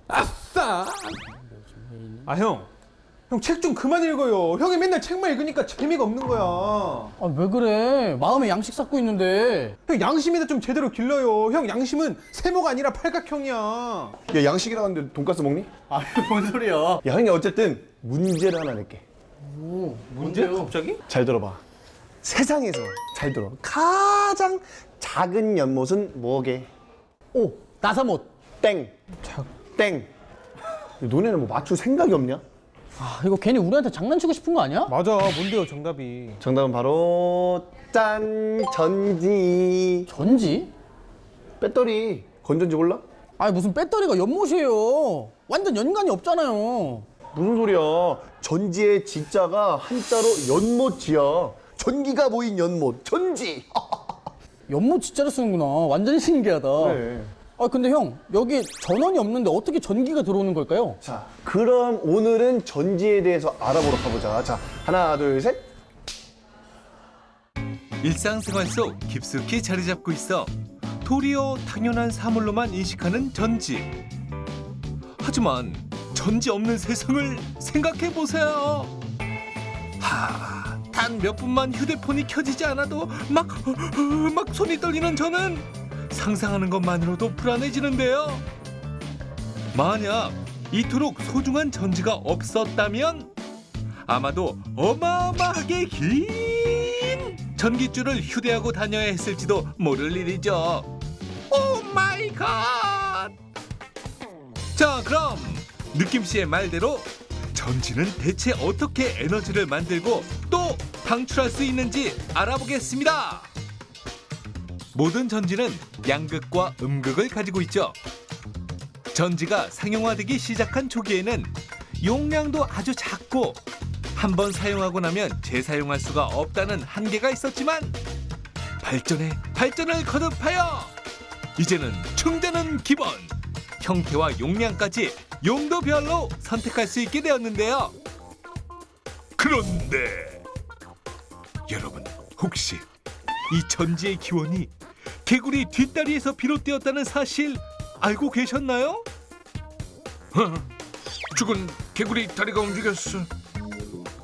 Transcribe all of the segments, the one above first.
아싸! 아 형, 형 책 좀 그만 읽어요. 형이 맨날 책만 읽으니까 재미가 없는 거야. 아, 왜 그래? 마음에 양식 쌓고 있는데. 형 양심이나 좀 제대로 길러요. 형 양심은 세모가 아니라 팔각형이야. 야, 양식이라 하는데 돈가스 먹니? 아, 뭔 소리야? 야, 형이 어쨌든 문제를 하나 낼게. 오, 문제? 뭔데요? 갑자기? 잘 들어봐. 세상에서 잘 들어. 가장 작은 연못은 뭐게? 오, 나사못. 땡. 땡. 너네는 뭐 맞출 생각이 없냐? 아, 이거 괜히 우리한테 장난치고 싶은 거 아니야? 맞아. 뭔데요 정답이? 정답은 바로 짠 전지. 전지? 배터리. 건전지 몰라? 아니, 무슨 배터리가 연못이에요. 완전 연관이 없잖아요. 무슨 소리야? 전지의 지자가 한자로 연못지야. 전기가 모인 연못. 전지. 연못 진짜로 쓰는구나. 완전 신기하다. 그래. 아, 근데 형, 여기 전원이 없는데 어떻게 전기가 들어오는 걸까요? 자, 그럼 오늘은 전지에 대해서 알아보러 가보자. 자, 하나, 둘, 셋. 일상생활 속 깊숙이 자리 잡고 있어 도리어 당연한 사물로만 인식하는 전지. 하지만 전지 없는 세상을 생각해 보세요. 단 몇 분만 휴대폰이 켜지지 않아도 막 손이 떨리는 저는 상상하는 것만으로도 불안해지는데요. 만약 이토록 소중한 전지가 없었다면 아마도 어마어마하게 긴 전깃줄을 휴대하고 다녀야 했을지도 모를 일이죠. 오 마이 갓! 자, 그럼 느낌 씨의 말대로 전지는 대체 어떻게 에너지를 만들고 또 방출할 수 있는지 알아보겠습니다. 모든 전지는 양극과 음극을 가지고 있죠. 전지가 상용화되기 시작한 초기에는 용량도 아주 작고 한 번 사용하고 나면 재사용할 수가 없다는 한계가 있었지만 발전을 거듭하여 이제는 충전은 기본, 형태와 용량까지 용도별로 선택할 수 있게 되었는데요. 그런데 여러분, 혹시 이 전지의 기원이 개구리 뒷다리에서 비롯되었다는 사실 알고 계셨나요? 죽은 개구리 다리가 움직였어.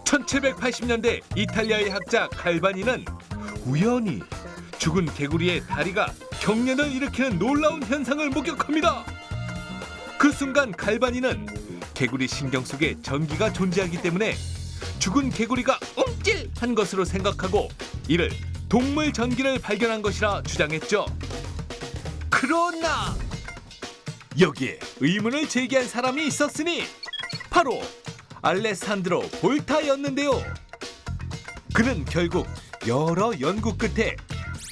1780년대 이탈리아의 학자 갈바니는 우연히 죽은 개구리의 다리가 경련을 일으키는 놀라운 현상을 목격합니다. 그 순간 갈바니는 개구리 신경 속에 전기가 존재하기 때문에 죽은 개구리가 움찔한 것으로 생각하고 이를 동물 전기를 발견한 것이라 주장했죠. 그러나 여기에 의문을 제기한 사람이 있었으니 바로 알레산드로 볼타였는데요. 그는 결국 여러 연구 끝에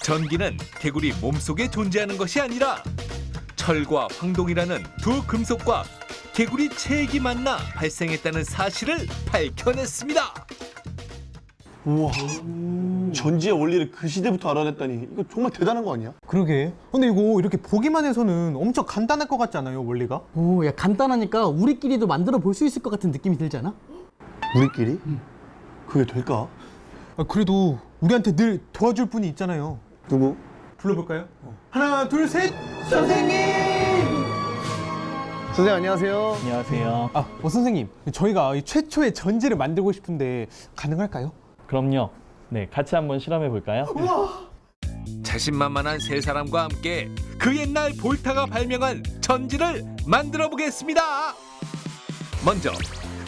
전기는 개구리 몸속에 존재하는 것이 아니라 철과 황동이라는 두 금속과 개구리 체액이 만나 발생했다는 사실을 밝혀냈습니다. 우와. 전지의 원리를 그 시대부터 알아냈다니 이거 정말 대단한 거 아니야? 그러게. 근데 이거 이렇게 보기만 해서는 엄청 간단할 것 같지 않아요 원리가? 오, 야, 간단하니까 우리끼리도 만들어 볼 수 있을 것 같은 느낌이 들지 않아? 우리끼리? 그게 될까? 아, 그래도 우리한테 늘 도와줄 분이 있잖아요. 누구? 불러볼까요? 하나 둘 셋. 선생님. 선생님 안녕하세요. 안녕하세요. 아, 선생님, 저희가 이 최초의 전지를 만들고 싶은데 가능할까요? 그럼요. 네, 같이 한번 실험해 볼까요? 자신만만한 세 사람과 함께 그 옛날 볼타가 발명한 전지를 만들어 보겠습니다. 먼저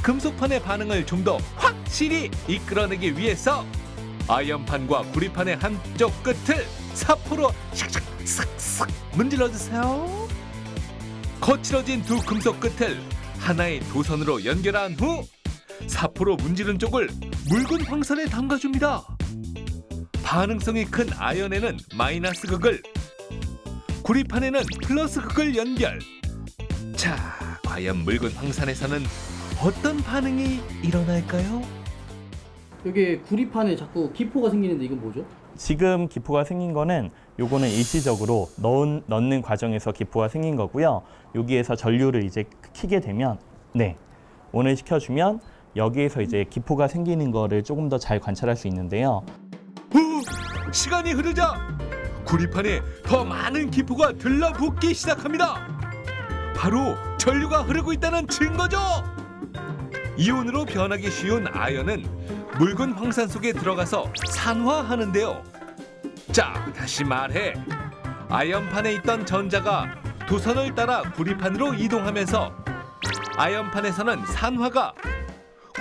금속판의 반응을 좀 더 확실히 이끌어내기 위해서 아연판과 구리판의 한쪽 끝을 사포로 싹싹 문질러 주세요. 거칠어진 두 금속 끝을 하나의 도선으로 연결한 후 사포로 문지른 쪽을 묽은 황산에 담가줍니다. 반응성이 큰 아연에는 마이너스 극을, 구리판에는 플러스 극을 연결. 자, 과연 묽은 황산에서는 어떤 반응이 일어날까요? 여기 구리판에 자꾸 기포가 생기는데 이건 뭐죠? 지금 기포가 생긴 거는 요거는 일시적으로 넣는 과정에서 기포가 생긴 거고요. 여기에서 전류를 이제 켜게 되면 온을 시켜주면 여기에서 이제 기포가 생기는 거를 조금 더 잘 관찰할 수 있는데요. 시간이 흐르자 구리판에 더 많은 기포가 들러붙기 시작합니다. 바로 전류가 흐르고 있다는 증거죠. 이온으로 변하기 쉬운 아연은 묽은 황산 속에 들어가서 산화하는데요. 자, 다시 말해. 아연판에 있던 전자가 도선을 따라 구리판으로 이동하면서 아연판에서는 산화가,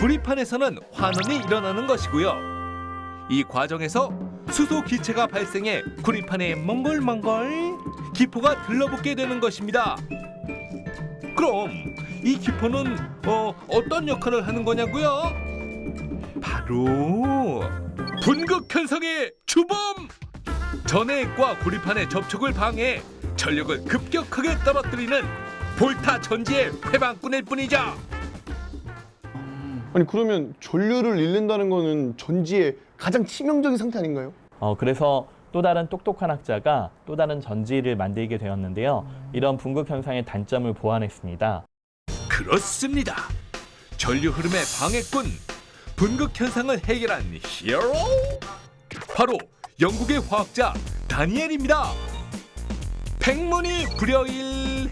구리판에서는 환원이 일어나는 것이고요. 이 과정에서 수소 기체가 발생해 구리판에 몽골몽골 기포가 들러붙게 되는 것입니다. 그럼 이 기포는 어떤 역할을 하는 거냐고요? 바로 분극 현상의 주범! 전해액과 구리판의 접촉을 방해해 전력을 급격하게 떨어뜨리는 볼타 전지의 회방꾼일 뿐이죠. 아니 그러면 전류를 잃는다는 거는 전지의 가장 치명적인 상태 아닌가요? 그래서 또 다른 똑똑한 학자가 또 다른 전지를 만들게 되었는데요. 이런 분극 현상의 단점을 보완했습니다. 그렇습니다. 전류 흐름의 방해꾼, 분극 현상을 해결한 히어로? 바로 영국의 화학자 다니엘입니다. 백문이 불여일행.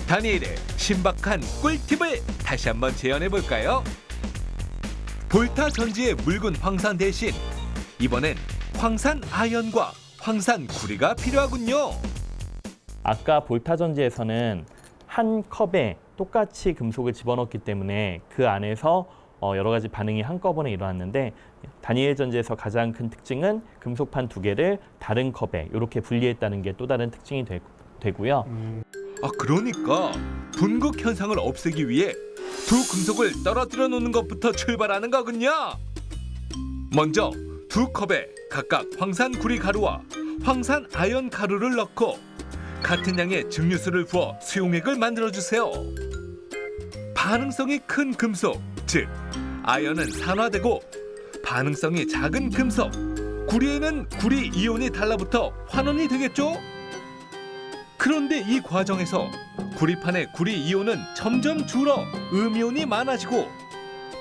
다니엘의 신박한 꿀팁을 다시 한번 재현해 볼까요? 볼타 전지의 묽은 황산 대신 이번엔 황산 아연과 황산 구리가 필요하군요. 아까 볼타 전지에서는 한 컵에 똑같이 금속을 집어넣기 때문에 그 안에서 여러 가지 반응이 한꺼번에 일어났는데 다니엘 전지에서 가장 큰 특징은 금속판 두 개를 다른 컵에 이렇게 분리했다는 게 또 다른 특징이 되고요. 그러니까 분극 현상을 없애기 위해 두 금속을 떨어뜨려 놓는 것부터 출발하는 거군요. 먼저 두 컵에 각각 황산 구리 가루와 황산 아연 가루를 넣고 같은 양의 증류수를 부어 수용액을 만들어주세요. 반응성이 큰 금속, 즉 아연은 산화되고 반응성이 작은 금속, 구리에는 구리 이온이 달라붙어 환원이 되겠죠? 그런데 이 과정에서 구리판의 구리 이온은 점점 줄어 음이온이 많아지고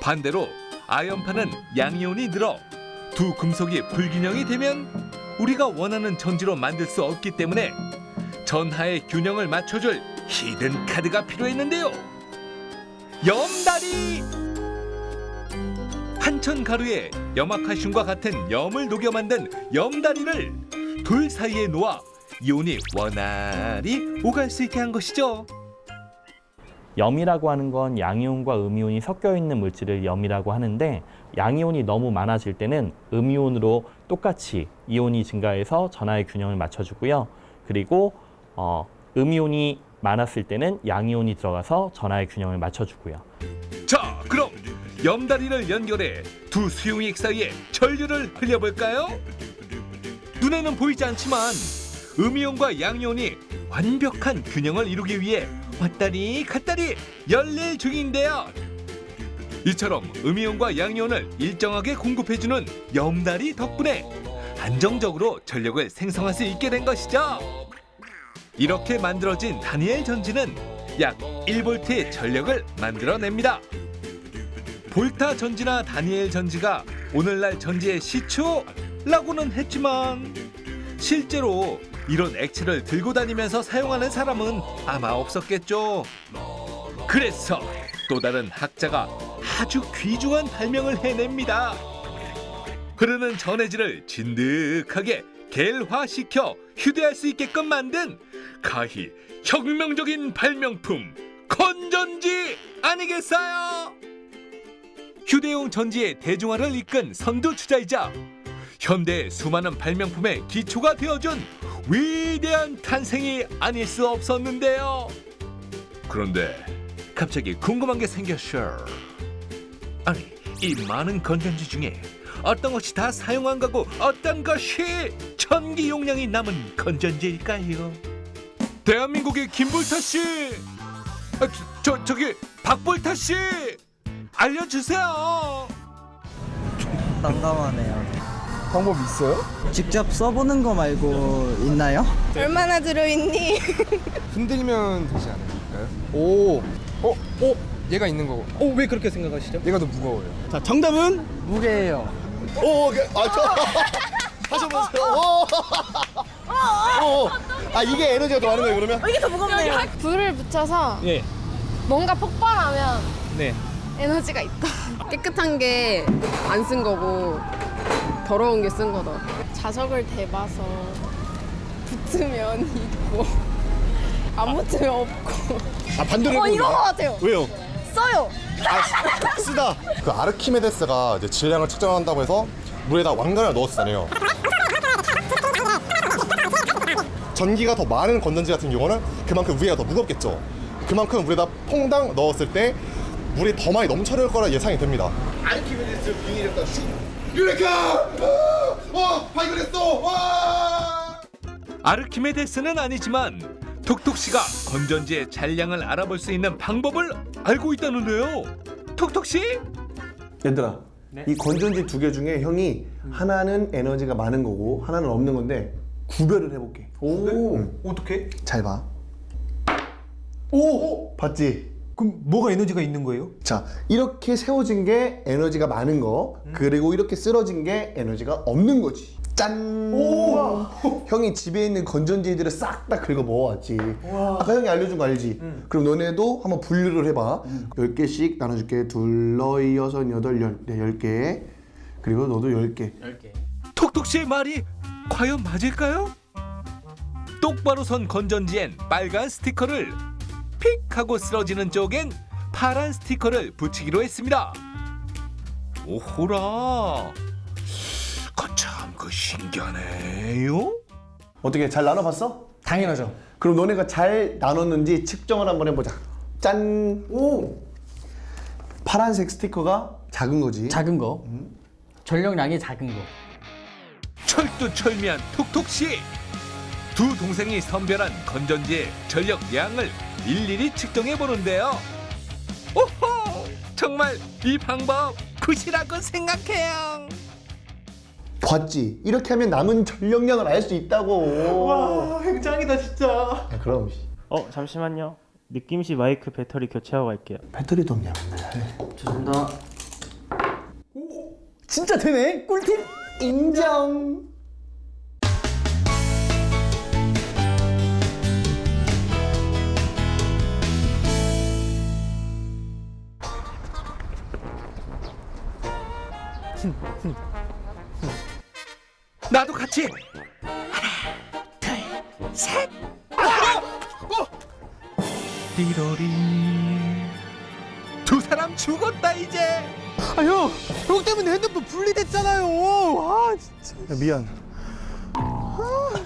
반대로 아연판은 양이온이 늘어 두 금속이 불균형이 되면 우리가 원하는 전지로 만들 수 없기 때문에 전하의 균형을 맞춰줄 히든 카드가 필요했는데요. 염다리! 한천 가루에 염화칼슘과 같은 염을 녹여 만든 염다리를 돌 사이에 놓아 이온이 원활히 오갈 수 있게 한 것이죠. 염이라고 하는 건 양이온과 음이온이 섞여 있는 물질을 염이라고 하는데 양이온이 너무 많아질 때는 음이온으로 똑같이 이온이 증가해서 전하의 균형을 맞춰주고요. 그리고 음이온이 많았을 때는 양이온이 들어가서 전하의 균형을 맞춰주고요. 자, 그럼 염다리를 연결해 두 수용액 사이에 전류를 흘려볼까요? 눈에는 보이지 않지만 음이온과 양이온이 완벽한 균형을 이루기 위해 왔다리 갔다리 열릴 중인데요. 이처럼 음이온과 양이온을 일정하게 공급해주는 염다리 덕분에 안정적으로 전력을 생성할 수 있게 된 것이죠. 이렇게 만들어진 다니엘 전지는 약 1볼트의 전력을 만들어냅니다. 볼타 전지나 다니엘 전지가 오늘날 전지의 시초라고는 했지만 실제로 이런 액체를 들고 다니면서 사용하는 사람은 아마 없었겠죠. 그래서 또 다른 학자가 아주 귀중한 발명을 해냅니다. 흐르는 전해질을 진득하게 겔화시켜 휴대할 수 있게끔 만든 가히 혁명적인 발명품 건전지 아니겠어요? 휴대용 전지의 대중화를 이끈 선두주자이자 현대의 수많은 발명품의 기초가 되어준 위대한 탄생이 아닐 수 없었는데요. 그런데 갑자기 궁금한 게 생겼어. 아니, 이 많은 건전지 중에 어떤 것이 다 사용 안 가고 어떤 것이 전기 용량이 남은 건전지일까요? 대한민국의 김볼타 씨, 저기 박볼타 씨, 알려주세요. 난감하네요. 방법 있어요? 직접 써보는 거 말고 있나요? 얼마나 들어있니? 흔들면 되지 않을까요? 오, 얘가 있는 거고 왜 그렇게 생각하시죠? 얘가 더 무거워요. 자, 정답은 무게예요. 저 하셔보세요. 아 이게 에너지가 더 많은 거예요 그러면? 이게 더 무겁네요. 불을 붙여서 예. 뭔가 폭발하면 네. 에너지가 있다. 깨끗한 게 안 쓴 거고 더러운 게 쓴 거다. 자석을 대봐서 붙으면 있고 안 붙으면 없고. 아 반대로 이거 같아요. 왜요? 써요. 아 쓰다. 그 아르키메데스가 이제 질량을 측정한다고 해서 물에다 왕관을 넣었잖아요. 전기가 더 많은 건전지 같은 경우는 그만큼 위에가 더 무겁겠죠. 그만큼 물에다 퐁당 넣었을 때 물이 더 많이 넘쳐날 거라 예상이 됩니다. 아르키메데스 빙의했다. 유레카! 발견했어! 와! 아르키메데스는 아니지만 톡톡 씨가 건전지의 잔량을 알아볼 수 있는 방법을 알고 있다는데요. 톡톡 씨? 얘들아, 이 건전지 두 개 중에 형이 하나는 에너지가 많은 거고 하나는 없는 건데 구별을 해볼게. 오, 어떻게? 잘 봐. 오! 봤지? 그럼 뭐가 에너지가 있는 거예요? 자, 이렇게 세워진 게 에너지가 많은 거, 그리고 이렇게 쓰러진 게 에너지가 없는 거지. 짠! 오! 형이 집에 있는 건전지들을 싹 다 긁어 모아왔지. 아까 형이 알려준 거 알지? 그럼 너네도 한번 분류를 해봐. 10개씩 나눠줄게. 둘, 너희, 여섯, 여덟, 열. 네, 10개. 그리고 너도 10개. 톡톡 씨의 말이 과연 맞을까요? 똑바로 선 건전지엔 빨간 스티커를, 픽 하고 쓰러지는 쪽엔 파란 스티커를 붙이기로 했습니다. 오호라, 거참 그 신기하네요. 어떻게 잘 나눠봤어? 당연하죠. 그럼 너네가 잘 나눴는지 측정을 한번 해보자. 짠! 오! 파란색 스티커가 작은 거지. 작은 거. 전력량이 작은 거. 철두철미한 톡톡 씨. 두 동생이 선별한 건전지의 전력량을 일일이 측정해 보는데요. 오호! 정말 이 방법 굿이라고 생각해요. 봤지? 이렇게 하면 남은 전력량을 알 수 있다고. 와, 짱이다 진짜. 야, 그럼 잠시만요. 느낌시 마이크 배터리 교체하고 갈게요. 배터리도 없냐 맨날. 죄송합니다. 진짜 되네. 꿀팁. 인정. 나도 같이. 하나, 둘, 셋. 띠로리. 두 사람 죽었다 이제. 아, 형 때문에 핸드폰 분리됐잖아요. 아, 진짜. 야, 미안.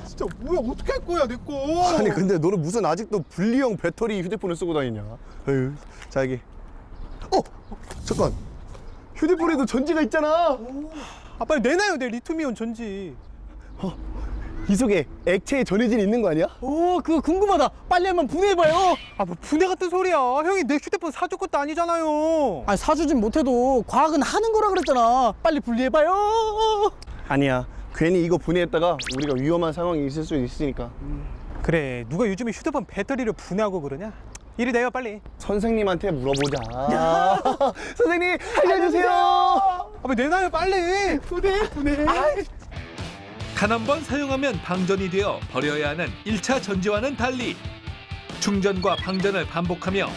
진짜 뭐야, 어떻게 할 거야, 내 거. 아니 근데 너는 무슨 아직도 분리형 배터리 휴대폰을 쓰고 다니냐? 에휴, 자 여기. 잠깐. 휴대폰에도 전지가 있잖아. 아, 빨리 내놔요, 내 리튬이온 전지. 이 속에 액체에 전해질이 있는 거 아니야? 오, 그거 궁금하다. 빨리 한번 분해해봐요. 아, 뭐 분해 같은 소리야. 형이 내 휴대폰 사줄 것도 아니잖아요. 아니, 사주진 못해도 과학은 하는 거라 그랬잖아. 빨리 분리해봐요. 아니야. 괜히 이거 분해했다가 우리가 위험한 상황이 있을 수 있으니까. 그래, 누가 요즘에 휴대폰 배터리를 분해하고 그러냐? 이리 내요, 빨리. 선생님한테 물어보자. 선생님 알려주세요. 아, 빨리 내놔요, 빨리. 분해. 단 한 번 사용하면 방전이 되어 버려야 하는 1차 전지와는 달리 충전과 방전을 반복하며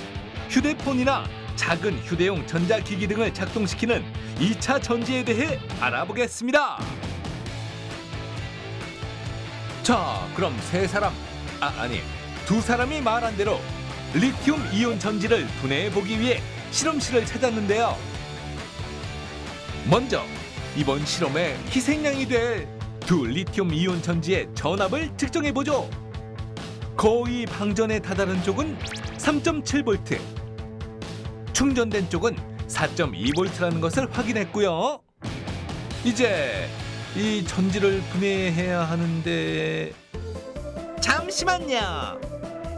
휴대폰이나 작은 휴대용 전자기기 등을 작동시키는 2차 전지에 대해 알아보겠습니다. 자, 그럼 두 사람이 말한 대로 리튬 이온 전지를 분해해 보기 위해 실험실을 찾았는데요. 먼저 이번 실험의 희생양이 될 두 리튬 이온 전지의 전압을 측정해 보죠. 거의 방전에 다다른 쪽은 3.7V, 충전된 쪽은 4.2V라는 것을 확인했고요. 이제 이 전지를 분해해야 하는데 잠시만요.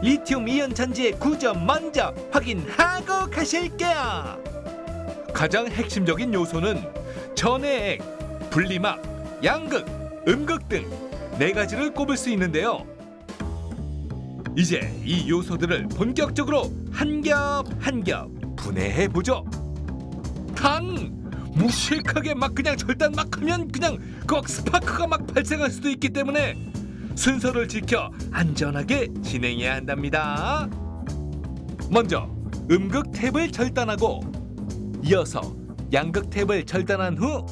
리튬 이온 전지의 구조 먼저 확인하고 가실게요. 가장 핵심적인 요소는 전해액, 분리막, 양극, 음극 등 4가지를 꼽을 수 있는데요. 이제 이 요소들을 본격적으로 한 겹 한 겹 분해해 보죠. 무식하게 막 그냥 절단 막 하면 그냥 그 스파크가 막 발생할 수도 있기 때문에 순서를 지켜 안전하게 진행해야 한답니다. 먼저 음극 탭을 절단하고 이어서 양극 탭을 절단한 후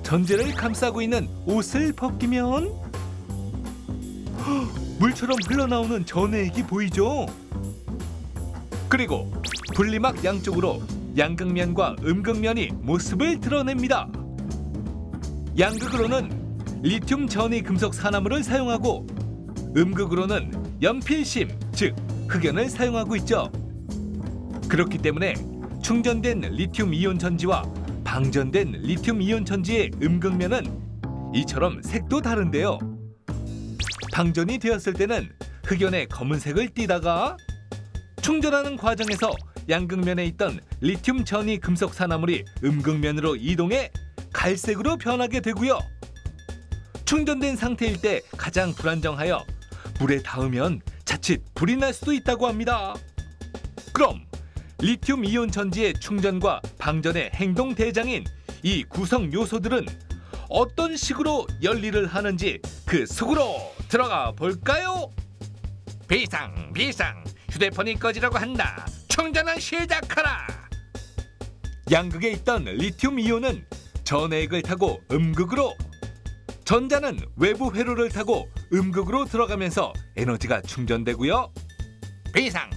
전제를 감싸고 있는 옷을 벗기면 물처럼 흘러나오는 전해액이 보이죠? 그리고 분리막 양쪽으로 양극면과 음극면이 모습을 드러냅니다. 양극으로는 리튬 전이 금속 산화물을 사용하고 음극으로는 연필심, 즉 흑연을 사용하고 있죠. 그렇기 때문에 충전된 리튬 이온 전지와 방전된 리튬 이온 전지의 음극면은 이처럼 색도 다른데요. 방전이 되었을 때는 흑연의 검은색을 띠다가 충전하는 과정에서 양극면에 있던 리튬 전이 금속 산화물이 음극면으로 이동해 갈색으로 변하게 되고요. 충전된 상태일 때 가장 불안정하여 물에 닿으면 자칫 불이 날 수도 있다고 합니다. 그럼 리튬 이온 전지의 충전과 방전의 행동 대장인 이 구성 요소들은 어떤 식으로 연리를 하는지 그 속으로 들어가 볼까요? 비상 휴대폰이 꺼지라고 한다. 충전을 시작하라. 양극에 있던 리튬 이온은 전해액을 타고 음극으로, 전자는 외부 회로를 타고 음극으로 들어가면서 에너지가 충전되고요. 비상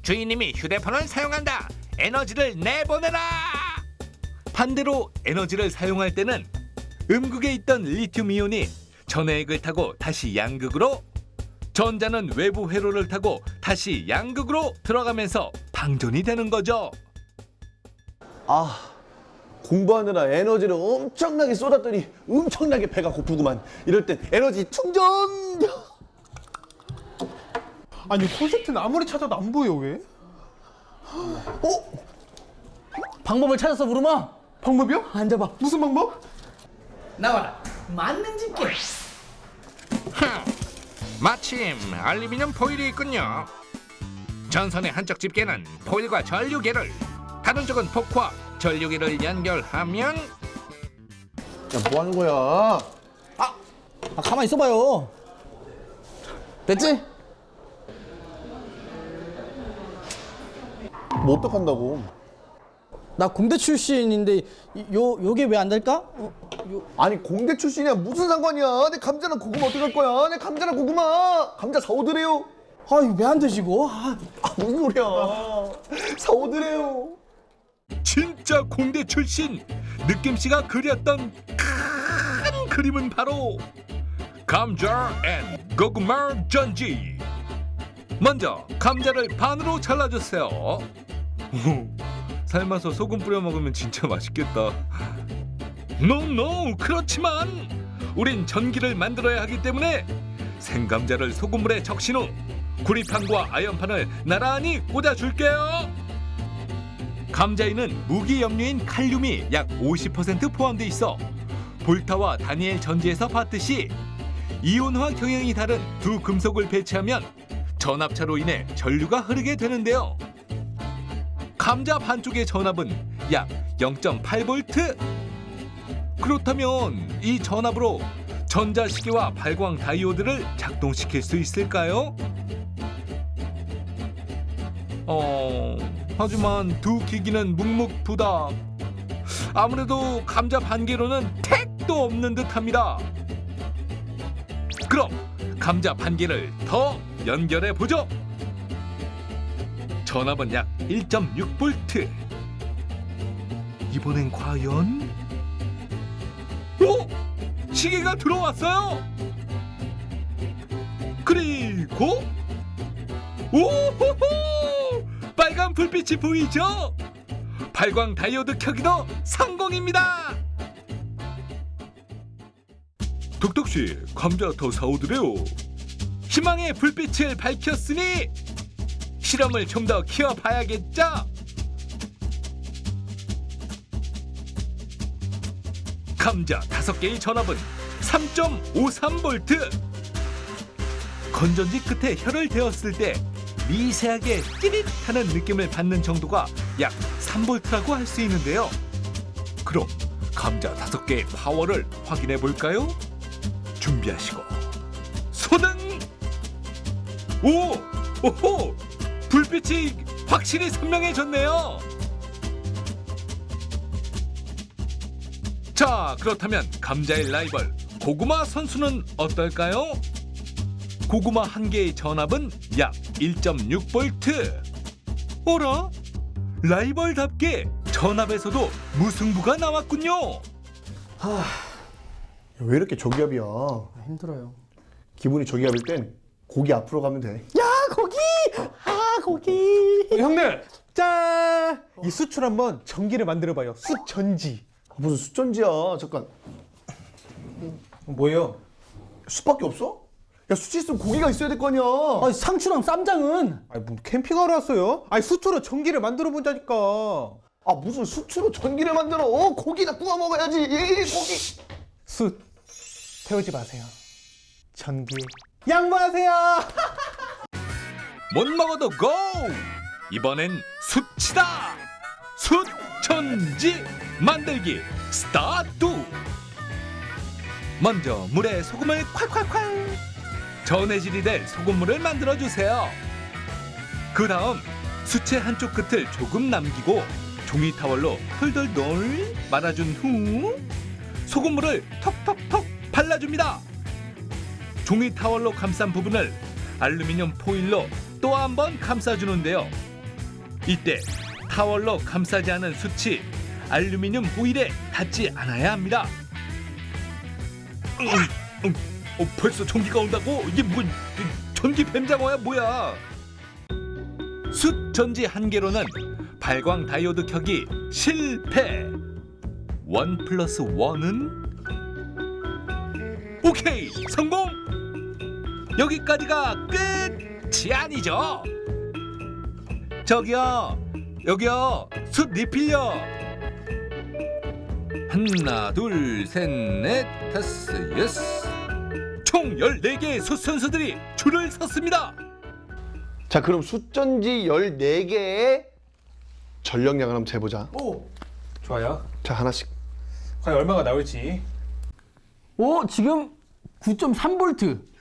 주인님이 휴대폰을 사용한다. 에너지를 내보내라. 반대로 에너지를 사용할 때는 음극에 있던 리튬 이온이 전해액을 타고 다시 양극으로, 전자는 외부 회로를 타고 다시 양극으로 들어가면서 방전이 되는 거죠. 공부하느라 에너지를 엄청나게 쏟았더니 엄청나게 배가 고프구만. 이럴 땐 에너지 충전! 아니 콘센트는 아무리 찾아도 안 보여 왜? 방법을 찾았어, 부르마. 방법이요? 앉아봐. 무슨 방법? 나와라. 맞는 집게. 마침 알루미늄 포일이 있군요. 전선의 한쪽 집게는 포일과 전류계를, 다른 쪽은 폭과 전류계를 연결하면 뭐 하는 거야? 가만히 있어봐요. 됐지? 뭐 어떡한다고? 나 공대 출신인데 요게 왜 안 될까? 아니 공대 출신이야 무슨 상관이야? 내 감자랑 고구마 어떡할 거야? 내 감자랑 고구마 감자 사오드래요. 왜 안 되지 이거? 무슨 소리야? 사오드래요. 진짜 공대 출신 느낌씨가 그렸던 큰 그림은 바로 감자 앤 고구마 전지. 먼저 감자를 반으로 잘라주세요. 삶아서 소금 뿌려 먹으면 진짜 맛있겠다. 노 그렇지만 우린 전기를 만들어야 하기 때문에 생감자를 소금물에 적신 후 구리판과 아연판을 나란히 꽂아줄게요. 감자에는 무기염료인 칼륨이 약 50% 포함돼 있어 볼타와 다니엘 전지에서 봤듯이 이온화 경향이 다른 두 금속을 배치하면 전압차로 인해 전류가 흐르게 되는데요. 감자 반쪽의 전압은 약 0.8V. 그렇다면 이 전압으로 전자시계와 발광 다이오드를 작동시킬 수 있을까요? 하지만 두 기기는 묵묵부답. 아무래도 감자 반개로는 택도 없는 듯합니다. 그럼 감자 반개를 더 연결해 보죠. 전압은 약 1.6V. 이번엔 과연? 시계가 들어왔어요. 그리고 오호호! 빨간 불빛이 보이죠? 발광 다이오드 켜기도 성공입니다. 덕덕씨, 감자 더 사오드래요. 희망의 불빛을 밝혔으니 실험을 좀 더 키워봐야겠죠? 감자 5개의 전압은 3.53V. 건전지 끝에 혀를 대었을 때 미세하게 찌릿하는 느낌을 받는 정도가 약 3V라고 할 수 있는데요. 그럼 감자 5개의 파워를 확인해 볼까요? 준비하시고 초등. 오호, 불빛이 확실히 선명해졌네요. 자, 그렇다면 감자의 라이벌 고구마 선수는 어떨까요? 고구마 한 개의 전압은 약 1.6V. 어라? 라이벌답게 전압에서도 무승부가 나왔군요. 왜 이렇게 저기압이야? 힘들어요. 기분이 저기압일 땐 고기 앞으로 가면 돼. 야, 고기! 고기! 형들, 짠! 이 숯으로 한번 전기를 만들어봐요. 숯전지. 무슨 숯전지야? 잠깐. 뭐예요? 숯밖에 없어? 야, 숯이 있으면 고기가 있어야 될 거 아니야. 아니, 상추랑 쌈장은? 아니, 뭐 캠핑하러 왔어요? 아니, 숯으로 전기를 만들어 보자니까. 아, 무슨 숯으로 전기를 만들어? 고기나 구워 먹어야지. 고기. 숯 태우지 마세요. 전기 양보하세요. 못 먹어도 고! 이번엔 숯이다! 숯전지 만들기 스타트! 먼저 물에 소금을 콸콸콸! 전해질이 될 소금물을 만들어주세요. 그 다음 숯의 한쪽 끝을 조금 남기고 종이 타월로 덜덜덜 말아준 후 소금물을 톡톡톡 발라줍니다. 종이 타월로 감싼 부분을 알루미늄 포일로 또 한 번 감싸주는데요. 이때 타월로 감싸지 않은 숯이 알루미늄 호일에 닿지 않아야 합니다. 벌써 전기가 온다고? 이게 뭐 전기 뱀장어야 뭐야? 숯 전지 한 개로는 발광 다이오드 켜기 실패. 1+1은 오케이, 성공! 여기까지가 끝이 아니죠. 저기요, 여기요, 숯 리필요. 하나, 둘, 셋, 넷, 다섯, 여섯. 총 14개의 숯 선수들이 줄을 섰습니다. 자, 그럼 숯전지 14개의 전력량을 한번 재보자. 오, 좋아요. 자, 하나씩. 과연 얼마가 나올지. 오, 지금 9.3V.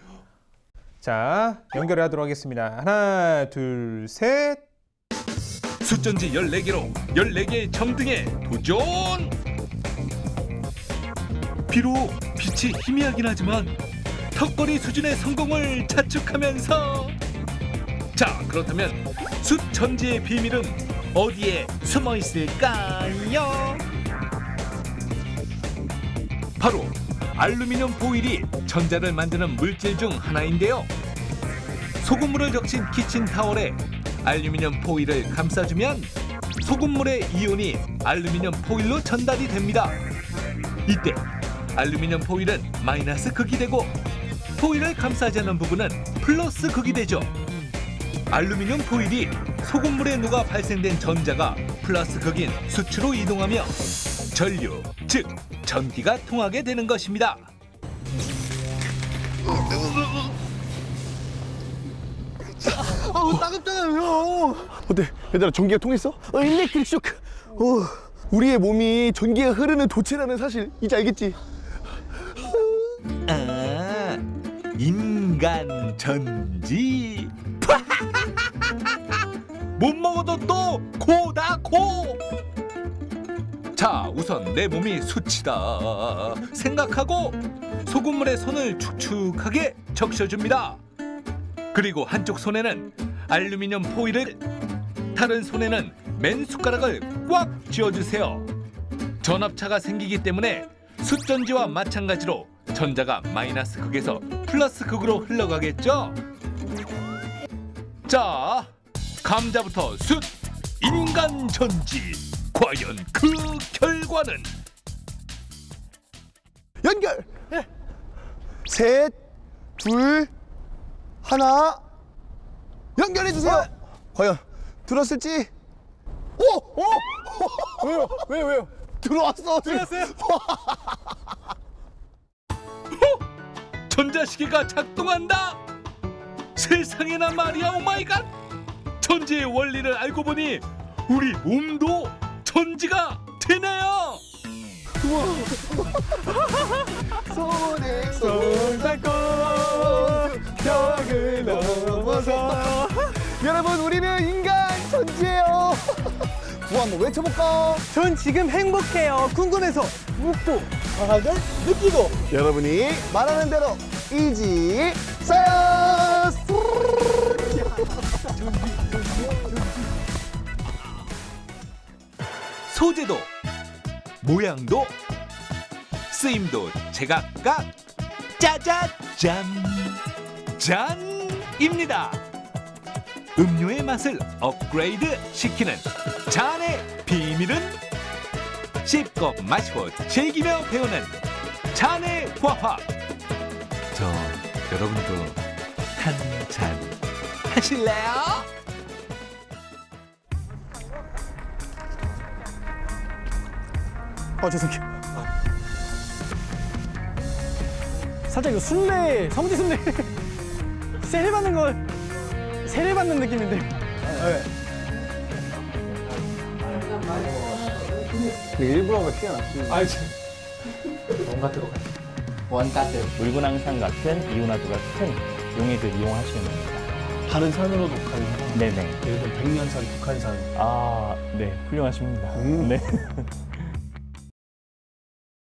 자, 연결을 하도록 하겠습니다. 하나, 둘, 셋. 숯전지 14개로 14개의 점등에 도전! 비록 빛이 희미하긴 하지만 턱걸이 수준의 성공을 자축하면서, 자, 그렇다면 숯전지의 비밀은 어디에 숨어 있을까요? 바로 알루미늄 포일이 전자를 만드는 물질 중 하나인데요. 소금물을 적신 키친타월에 알루미늄 포일을 감싸주면 소금물의 이온이 알루미늄 포일로 전달이 됩니다. 이때 알루미늄 포일은 마이너스 극이 되고 포일을 감싸지 않은 부분은 플러스 극이 되죠. 알루미늄 포일이 소금물에 녹아 발생된 전자가 플러스 극인 수치로 이동하며 전류, 즉 전기가 통하게 되는 것입니다. 따갑잖아요, 형. 어때? 얘들아, 전기가 통했어? 일렉트릭 쇼크. 우리의 몸이 전기가 흐르는 도체라는 사실 이제 알겠지? 아, 인간 전지. 못 먹어도 또 고다 고. 자, 우선 내 몸이 숯이다 생각하고 소금물에 손을 축축하게 적셔줍니다. 그리고 한쪽 손에는 알루미늄 포일을, 다른 손에는 맨 숟가락을 꽉 쥐어주세요. 전압차가 생기기 때문에 숯전지와 마찬가지로 전자가 마이너스 극에서 플러스 극으로 흘러가겠죠. 자, 감자부터 숯, 인간 전지. 과연 그 결과는? 연결! 셋, 둘, 하나, 연결해주세요! 과연 들었을지? 왜요? 들어왔어! 들었어요? 전자시계가 작동한다. 세상에나 말이야. 오마이갓. 전지의 원리를 알고 보니 우리 몸도 전지가 되네요. 손에 손 잡고 벽을 넘어서 여러분 우리는 인간 천지예요. 구호 한번 외쳐볼까? 전 지금 행복해요. 궁금해서 묻고 과학을 느끼고 여러분이 말하는 대로 이지 사이언스. 소재도 모양도 쓰임도 제각각 짜자잔 잔입니다. 음료의 맛을 업그레이드 시키는 잔의 비밀은 씹고 마시고 즐기며 배우는 잔의 과학. 저 여러분도 한 잔 하실래요? 죄송해요. 살짝 이거 순례, 성지 순례. 세례 받는 걸, 세례 받는 느낌인데. 일부러가 티가 났지. 원가스 물구나무산 같은 이온화도 같은 용액을 이용하시면 됩니다. 다른 산으로도 가능해요. 네네. 예를 들어 백년산, 북한산. 아, 네, 훌륭하십니다. 네.